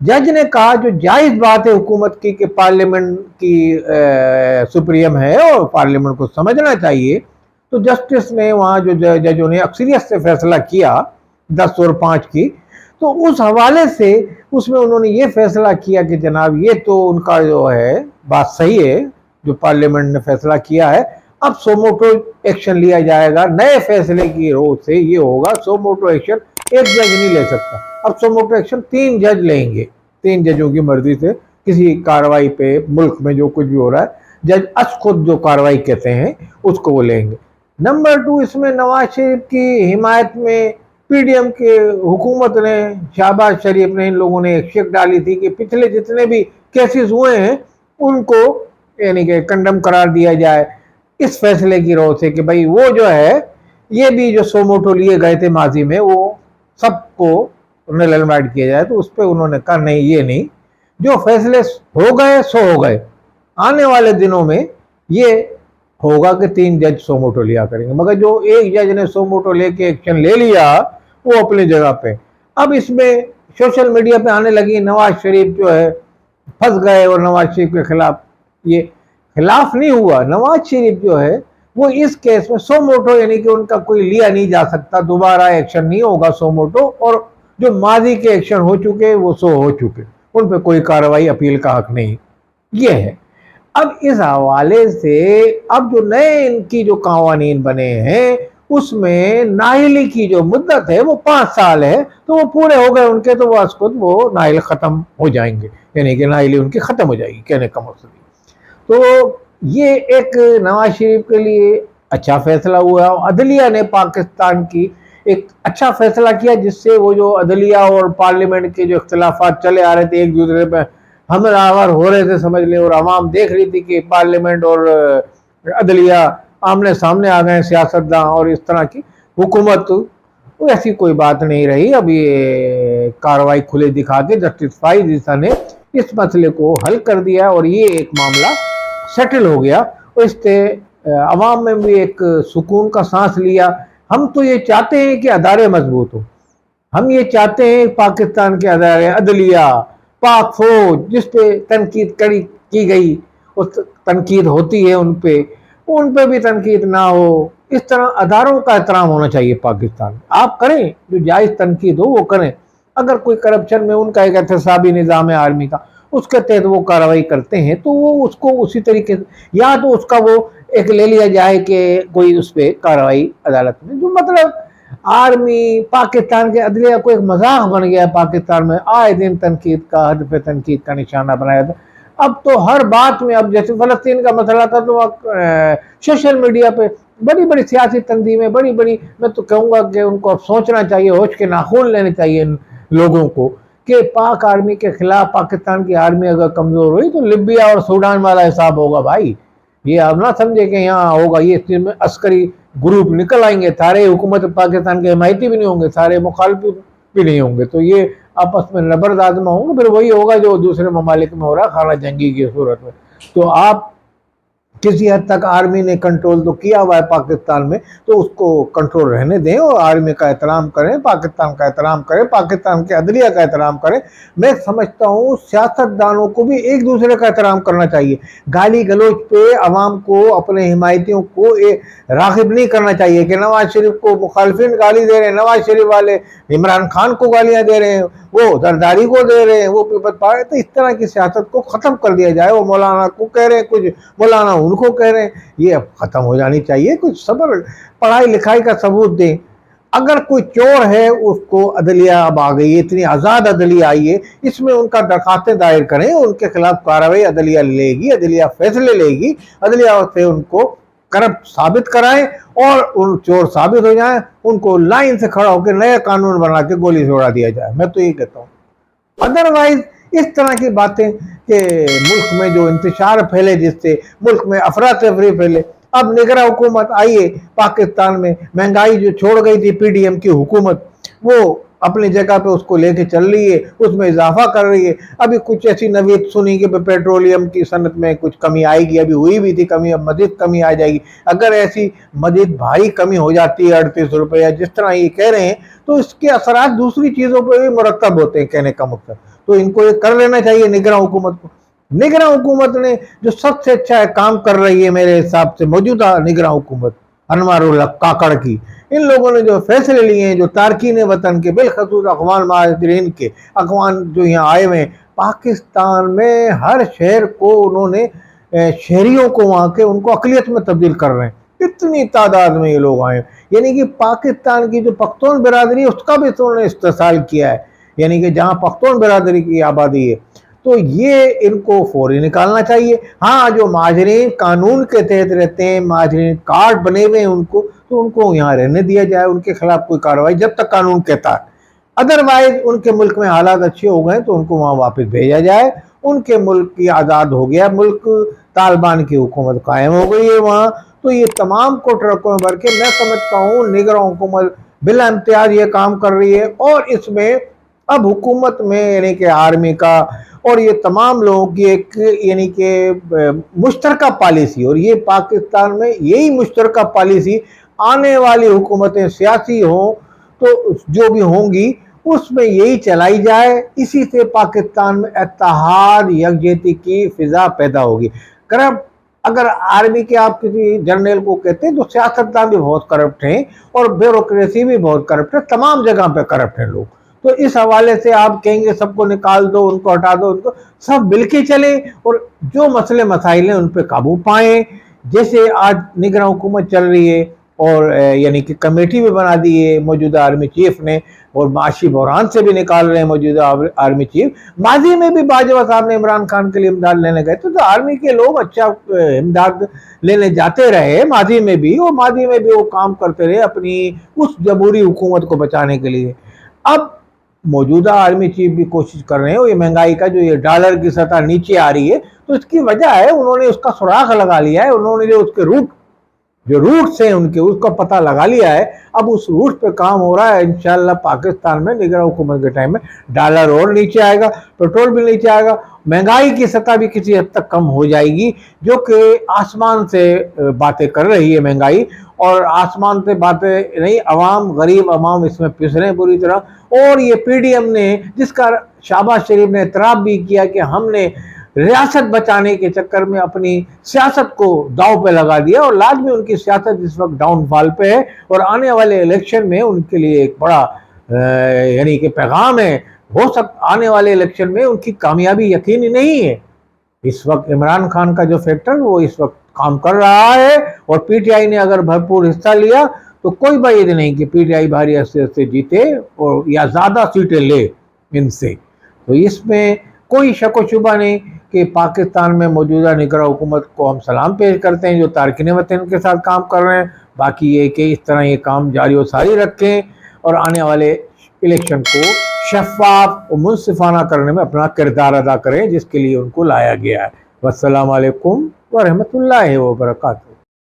جج نے کہا جو جائز بات ہے حکومت کی کہ پارلیمنٹ کی سپریم ہے اور پارلیمنٹ کو سمجھنا چاہیے، تو جسٹس نے وہاں جو ججوں نے اکثریت سے فیصلہ کیا 10 اور 5 کی، تو اس حوالے سے اس میں انہوں نے یہ فیصلہ کیا کہ جناب یہ تو ان کا جو ہے بات صحیح ہے جو پارلیمنٹ نے فیصلہ کیا ہے، اب سو موٹو ایکشن لیا جائے گا، نئے فیصلے کی روح سے یہ ہوگا سو موٹو ایکشن ایک جج نہیں لے سکتا، اب سو موٹو ایکشن 3 جج لیں گے، 3 ججوں کی مرضی سے کسی کاروائی پہ ملک میں جو کچھ بھی ہو رہا ہے جج از خود جو کاروائی کہتے ہیں اس کو وہ لیں گے۔ نمبر 2 اس میں نواز شریف کی حمایت میں پی ڈی ایم کے حکومت نے، شہباز شریف نے، ان لوگوں نے ایک شک ڈالی تھی کہ پچھلے جتنے بھی کیسز ہوئے ہیں ان کو یعنی کہ کنڈم قرار دیا جائے اس فیصلے کی روح سے کہ بھائی وہ جو ہے یہ بھی جو سو موٹو لیے گئے تھے ماضی میں وہ سب کو نل اینڈ وائڈ کیا جائے، تو اس پہ انہوں نے کہا نہیں یہ نہیں، جو فیصلے ہو گئے سو ہو گئے، آنے والے دنوں میں یہ ہوگا کہ 3 جج سو موٹو لیا کریں گے، مگر جو ایک جج نے سو موٹو لے کے ایکشن لے لیا وہ اپنی جگہ پہ۔ اب اس میں سوشل میڈیا پہ آنے لگی نواز شریف جو ہے پھنس گئے اور نواز شریف کے خلاف، یہ خلاف نہیں ہوا، نواز شریف جو ہے وہ اس کیس میں سو موٹو یعنی کہ ان کا کوئی لیا نہیں جا سکتا، دوبارہ ایکشن نہیں ہوگا سو موٹو، اور جو ماضی کے ایکشن ہو چکے وہ سو ہو چکے، ان پہ کوئی کارروائی اپیل کا حق نہیں، یہ ہے۔ اب اس حوالے سے اب جو نئے ان کی جو قوانین بنے ہیں اس میں نااہلی کی جو مدت ہے وہ 5 سال ہے، تو وہ پورے ہو گئے ان کے، تو وہ از خود وہ نااہل ختم ہو جائیں گے، یعنی کہ نااہلی ان کی ختم ہو جائے گی، کہنے کا مقصد۔ تو یہ ایک نواز شریف کے لیے اچھا فیصلہ ہوا، عدلیہ نے پاکستان کی ایک اچھا فیصلہ کیا جس سے وہ جو عدلیہ اور پارلیمنٹ کے جو اختلافات چلے آ رہے تھے ایک دوسرے پہ ہمر آور ہو رہے تھے سمجھ لیں، اور عوام دیکھ رہی تھی کہ پارلیمنٹ اور عدلیہ آمنے سامنے آ گئے، سیاستداں اور اس طرح کی حکومت، ایسی کوئی بات نہیں رہی۔ اب یہ کاروائی کھلے دکھا کے جسٹس فائز عیسیٰ نے اس مسئلے کو حل کر دیا اور یہ ایک معاملہ سیٹل ہو گیا، اس سے عوام میں بھی ایک سکون کا سانس لیا۔ ہم تو یہ چاہتے ہیں کہ ادارے مضبوط ہوں، ہم یہ چاہتے ہیں پاکستان کے ادارے، عدلیہ، پاک فوج جس پہ تنقید کی گئی، اس تنقید ہوتی ہے ان پہ بھی تنقید نہ ہو، اس طرح اداروں کا احترام ہونا چاہیے پاکستان میں۔ آپ کریں جو جائز تنقید ہو وہ کریں، اگر کوئی کرپشن میں ان کا ایک احتسابی نظام ہے آرمی کا، اس کے تحت وہ کارروائی کرتے ہیں تو وہ اس کو اسی طریقے سے، یا تو اس کا وہ ایک لے لیا جائے کہ کوئی اس پہ کارروائی عدالت میں، جو مطلب آرمی پاکستان کے عدلیہ کو ایک مذاق بن گیا ہے پاکستان میں، آئے دن تنقید کا، ہدف تنقید کا نشانہ بنایا تھا۔ اب تو ہر بات میں، اب جیسے فلسطین کا مسئلہ تھا تو سوشل میڈیا پہ بڑی بڑی سیاسی تنظیمیں، بڑی بڑی، میں تو کہوں گا کہ ان کو اب سوچنا چاہیے، ہوش کے ناخن لینے چاہیے ان لوگوں کو کہ پاک آرمی کے خلاف پاکستان کی آرمی اگر کمزور ہوئی تو لیبیا اور سوڈان والا حساب ہوگا بھائی، یہ آپ نہ سمجھے کہ یہاں ہوگا، یہ اس چیز میں عسکری گروپ نکل آئیں گے، سارے حکومت پاکستان کے حمایتی بھی نہیں ہوں گے، سارے مخالف بھی نہیں ہوں گے، تو یہ آپس میں نبرد آزما ہوں گے، پھر وہی ہوگا جو دوسرے ممالک میں ہو رہا ہے خانہ جنگی کی صورت میں۔ تو آپ کسی حد تک آرمی نے کنٹرول تو کیا ہوا ہے پاکستان میں، تو اس کو کنٹرول رہنے دیں اور آرمی کا احترام کریں، پاکستان کا احترام کریں، پاکستان کے عدلیہ کا احترام کریں۔ میں سمجھتا ہوں سیاستدانوں کو بھی ایک دوسرے کا احترام کرنا چاہیے، گالی گلوچ پہ عوام کو، اپنے حمایتیوں کو راغب نہیں کرنا چاہیے کہ نواز شریف کو مخالفین گالی دے رہے ہیں، نواز شریف والے عمران خان کو گالیاں دے رہے ہیں، وہ زرداری کو دے رہے ہیں، وہ پیپت پا رہے ہیں، تو اس طرح کی سیاست کو ختم کر دیا جائے۔ وہ مولانا کو کہہ رہے ہیں کچھ، مولانا ان کو کہہ رہے ہیں، یہ اب ختم ہو جانی چاہیے، کچھ صبر، پڑھائی لکھائی کا ثبوت دیں۔ اگر کوئی چور ہے اس کو عدلیہ اب آ گئی ہے، اتنی آزاد عدلیہ آئی ہے، اس میں ان کا درخواستیں دائر کریں، ان کے خلاف کارروائی عدلیہ لے گی، عدلیہ فیصلے لے گی، عدلیہ سے ان کو کرپٹ ثابت کرائیں اور ان چور ثابت ہو جائیں، ان کو لائن سے کھڑا ہو کے نئے قانون بنا کے گولی سے اڑا دیا جائے، میں تو یہ کہتا ہوں۔ ادروائز اس طرح کی باتیں کہ ملک میں جو انتشار پھیلے، جس سے ملک میں افراتفری پھیلے، اب نگراں حکومت آئی ہے پاکستان میں، مہنگائی جو چھوڑ گئی تھی پی ڈی ایم کی حکومت، وہ اپنی جگہ پہ اس کو لے کے چل رہی ہے، اس میں اضافہ کر رہی ہے۔ ابھی کچھ ایسی نوید سنی کہ پیٹرولیم کی صنعت میں کچھ کمی آئے گی، ابھی ہوئی بھی تھی کمی، اب مزید کمی آ جائے گی۔ اگر ایسی مزید بھاری کمی ہو جاتی ہے 38 روپے جس طرح یہ کہہ رہے ہیں، تو اس کے اثرات دوسری چیزوں پہ بھی مرتب ہوتے ہیں، کہنے کا مقصد تو ان کو یہ کر لینا چاہیے نگراں حکومت کو۔ نگراں حکومت نے جو سب سے اچھا کام کر رہی ہے میرے حساب سے موجودہ نگراں حکومت انوار اللہ کاکڑ کی، ان لوگوں نے جو فیصلے لیے ہیں، جو تارکین وطن کے بالخصوص افغان مہاجرین کے، افغان جو یہاں آئے ہوئے ہیں پاکستان میں، ہر شہر کو انہوں نے شہریوں کو وہاں کے ان کو اقلیت میں تبدیل کر رہے ہیں، اتنی تعداد میں یہ لوگ آئے ہیں۔ یعنی کہ پاکستان کی جو پختون برادری ہے اس کا بھی انہوں نے استحصال کیا ہے، یعنی کہ جہاں پختون برادری کی آبادی ہے، تو یہ ان کو فوری نکالنا چاہیے۔ ہاں جو مہاجرین قانون کے تحت رہتے ہیں، مہاجرین کارڈ بنے ہوئے ہیں ان کو، تو ان کو یہاں رہنے دیا جائے، ان کے خلاف کوئی کارروائی جب تک قانون کہتا ہے۔ ادروائز ان کے ملک میں حالات اچھے ہو گئے تو ان کو وہاں واپس بھیجا جائے، ان کے ملک کی آزاد ہو گیا ملک، طالبان کی حکومت قائم ہو گئی ہے وہاں، تو یہ تمام کو ٹرکوں میں بھر کے، میں سمجھتا ہوں نگراں حکومت بلا امتیاز یہ کام کر رہی ہے، اور اس میں اب حکومت میں یعنی کہ آرمی کا اور یہ تمام لوگوں کی ایک یعنی کہ مشترکہ پالیسی، اور یہ پاکستان میں یہی مشترکہ پالیسی آنے والی حکومتیں سیاسی ہوں تو جو بھی ہوں گی اس میں یہی چلائی جائے، اسی سے پاکستان میں اتحاد یکجہتی کی فضا پیدا ہوگی۔ اگر آرمی کے آپ کسی جنرل کو کہتے ہیں تو سیاستدان بھی بہت کرپٹ ہیں اور بیوروکریسی بھی بہت کرپٹ ہے، تمام جگہ پہ کرپٹ ہیں لوگ، تو اس حوالے سے آپ کہیں گے سب کو نکال دو، ان کو ہٹا دو، ان کو سب مل کے چلیں اور جو مسئلے مسائل ہیں ان پہ قابو پائیں، جیسے آج نگراں حکومت چل رہی ہے، اور یعنی کہ کمیٹی بھی بنا دی ہے موجودہ آرمی چیف نے، اور معاشی بحران سے بھی نکال رہے ہیں موجودہ آرمی چیف۔ ماضی میں بھی باجوہ صاحب نے عمران خان کے لیے امداد لینے گئے تو آرمی کے لوگ اچھا امداد لینے جاتے رہے ماضی میں بھی، اور ماضی میں بھی وہ کام کرتے رہے اپنی اس جمہوری حکومت کو بچانے کے لیے۔ اب موجودہ آرمی چیف بھی کوشش کر رہے ہیں، اور یہ مہنگائی کا جو یہ ڈالر کی سطح نیچے آ رہی ہے تو اس کی وجہ ہے انہوں نے اس کا سراغ لگا لیا ہے، انہوں نے جو اس کے روٹس ہیں ان کے اس کا پتہ لگا لیا ہے، اب اس روٹ پہ کام ہو رہا ہے۔ انشاءاللہ پاکستان میں نگراں حکومت کے ٹائم میں ڈالر اور نیچے آئے گا، پیٹرول بھی نیچے آئے گا، مہنگائی کی سطح بھی کسی حد تک کم ہو جائے گی، جو کہ آسمان سے باتیں کر رہی ہے مہنگائی، اور آسمان سے باتیں نہیں، عوام غریب عوام اس میں پس رہے ہیں بری طرح۔ اور یہ پی ڈی ایم نے جس کا شہباز شریف نے اعتراف بھی کیا کہ ہم نے ریاست بچانے کے چکر میں اپنی سیاست کو داؤ پہ لگا دیا، اور لازمی ان کی سیاست اس وقت ڈاؤن فال پہ ہے، اور آنے والے الیکشن میں ان کے لیے ایک بڑا یعنی کہ پیغام ہے، ہو سکتا آنے والے الیکشن میں ان کی کامیابی یقینی نہیں ہے۔ اس وقت عمران خان کا جو فیکٹر وہ اس وقت کام کر رہا ہے، اور پی ٹی آئی نے اگر بھرپور حصہ لیا تو کوئی بعید نہیں کہ پی ٹی آئی بھاری حیثیت سے جیتے اور یا زیادہ سیٹیں لے ان سے۔ تو اس میں کوئی شک و شبہ نہیں کہ پاکستان میں موجودہ نگراں حکومت کو ہم سلام پیش کرتے ہیں جو تارکین وطن کے ساتھ کام کر رہے ہیں، باقی یہ کہ اس طرح یہ کام جاری و ساری رکھیں اور آنے والے الیکشن کو شفاف و منصفانہ کرنے میں اپنا کردار ادا کریں جس کے لیے ان کو لایا گیا ہے۔ والسلام علیکم ورحمۃ اللہ وبرکاتہ۔